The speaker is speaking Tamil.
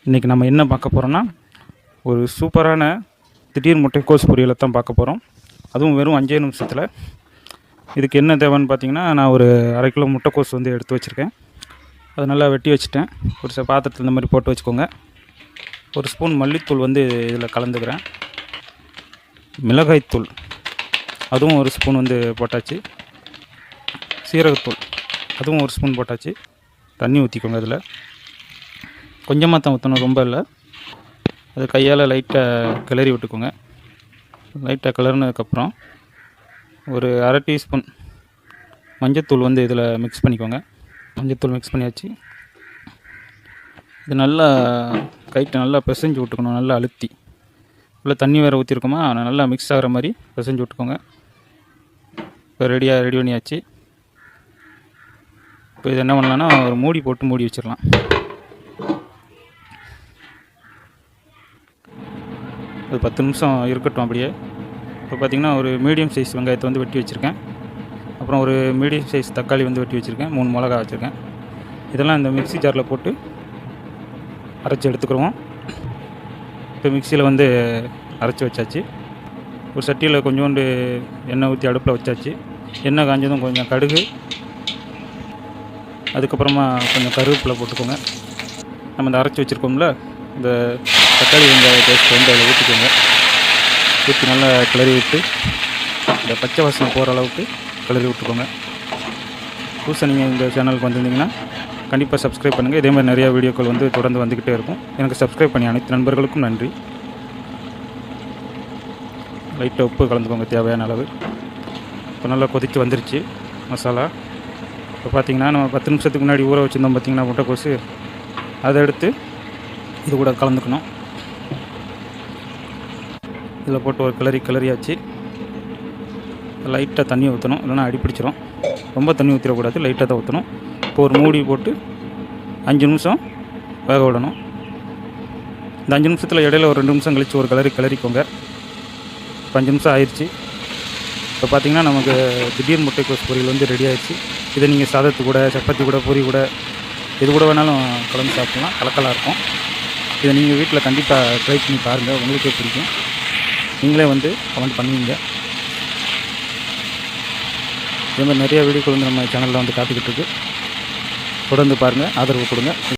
இன்றைக்கி நம்ம என்ன பார்க்க போகிறோன்னா, ஒரு சூப்பரான திடீர் முட்டைக்கோஸ் பொரியலை தான் பார்க்க போகிறோம். அதுவும் வெறும் 5 நிமிஷத்தில். இதுக்கு என்ன தேவைன்னு பார்த்தீங்கன்னா, நான் ஒரு 1/2 கிலோ முட்டைக்கோஸ் வந்து எடுத்து வச்சுருக்கேன். அதை நல்லா வெட்டி வச்சுட்டேன். ஒரு பாத்திரத்தில் இந்த மாதிரி போட்டு வச்சுக்கோங்க. ஒரு ஸ்பூன் மல்லித்தூள் வந்து இதில் கலந்துக்கிறேன். மிளகாய்த்தூள் அதுவும் ஒரு ஸ்பூன் வந்து போட்டாச்சு. சீரகத்தூள் அதுவும் ஒரு ஸ்பூன் போட்டாச்சு. தண்ணி ஊற்றிக்கோங்க. அதில் கொஞ்சமாக தான் ஊற்றணும், ரொம்ப இல்லை. அது கையால் லைட்டாக கிளறி விட்டுக்கோங்க. லைட்டாக கிளறினதுக்கப்புறம் ஒரு 1/2 டீஸ்பூன் மஞ்சத்தூள் வந்து இதில் மிக்ஸ் பண்ணிக்கோங்க. மஞ்சத்தூள் மிக்ஸ் பண்ணியாச்சு. இது நல்லா கைட்டை நல்லா பிசைஞ்சு விட்டுக்கணும். நல்லா அழுத்தி உள்ள தண்ணி வேறு ஊற்றிருக்கோமா, நல்லா மிக்ஸ் ஆகிற மாதிரி பிசைஞ்சு விட்டுக்கோங்க. இப்போ ரெடி பண்ணியாச்சு. இப்போ இது என்ன பண்ணலான்னா, ஒரு மூடி போட்டு மூடி வச்சிடலாம். ஒரு 10 நிமிஷம் இருக்கட்டும் அப்படியே. இப்போ பார்த்திங்கன்னா, ஒரு மீடியம் சைஸ் வெங்காயத்தை வந்து வெட்டி வச்சுருக்கேன். அப்புறம் ஒரு மீடியம் சைஸ் தக்காளி வந்து வெட்டி வச்சுருக்கேன். 3 மிளகா வச்சுருக்கேன். இதெல்லாம் இந்த மிக்ஸி ஜாரில் போட்டு அரைச்சி எடுத்துக்கிறோம். இப்போ மிக்சியில் வந்து அரைச்சி வச்சாச்சு. ஒரு சட்டியில் கொஞ்சோண்டு எண்ணெய் ஊற்றி அடுப்பில் வச்சாச்சு. எண்ணெய் காஞ்சதும் கொஞ்சம் கடுகு, அதுக்கப்புறமா கொஞ்சம் கருவேப்பிலை போட்டுக்கோங்க. நம்ம இந்த அரைச்சி வச்சுருக்கோம்ல, இந்த தக்காளி வெங்காய பேஸ்ட் வந்து அதில் ஊற்றிக்கோங்க. ஊற்றி நல்லா கிளறி விட்டு இந்த பச்சை வாசனை போகிற அளவுக்கு கிளறி விட்டுக்கோங்க. புதுசாக நீங்கள் இந்த சேனலுக்கு வந்திருந்தீங்கன்னா கண்டிப்பாக சப்ஸ்கிரைப் பண்ணுங்கள். இதே மாதிரி நிறையா வீடியோக்கள் வந்து தொடர்ந்து வந்துக்கிட்டே இருக்கும். எனக்கு சப்ஸ்கிரைப் பண்ணி அனைத்து நண்பர்களுக்கும் நன்றி. லைட்டாக உப்பு கலந்துக்கோங்க தேவையான அளவு. இப்போ நல்லா கொதித்து வந்துருச்சு மசாலா. இப்போ பார்த்திங்கன்னா, நம்ம 10 நிமிஷத்துக்கு முன்னாடி ஊற வச்சுருந்தோம் பார்த்திங்கன்னா முட்டைக்கோசு, அதை எடுத்து இது கூட கலந்துக்கணும். இதில் போட்டு ஒரு கிளறியாச்சு. லைட்டாக தண்ணி ஊற்றணும், இல்லைனா அடிப்பிடிச்சிடும். ரொம்ப தண்ணி ஊற்றிடக்கூடாது, லைட்டாக தான் ஊற்றணும். இப்போ ஒரு மூடி போட்டு 5 நிமிஷம் வேக விடணும். இந்த 5 நிமிஷத்தில் இடையில ஒரு 2 நிமிஷம் கழித்து ஒரு கிளறிக்கோங்க. இப்போ 5 நிமிஷம் ஆயிடுச்சு. இப்போ பார்த்திங்கன்னா, நமக்கு திடீர் முட்டைக்கோஸ் பொரியல் வந்து ரெடி ஆகிடுச்சு. இதை நீங்கள் சாதத்து கூட, சப்பாத்தி கூட, பூரி கூட, இது கூட வேணாலும் கலந்து சாப்பிட்லாம். கலக்கலாக இருக்கும். இதை நீங்கள் வீட்டில் கண்டிப்பாக ட்ரை பண்ணி பாருங்கள். உங்களுக்கே பிடிக்கும். நீங்களே வந்து கமெண்ட் பண்ணுவீங்க. இதே மாதிரி நிறையா வீடியோக்கள் வந்து நம்ம சேனலில் வந்து காத்துக்கிட்டு இருக்கு. தொடர்ந்து பாருங்கள், ஆதரவு கொடுங்க.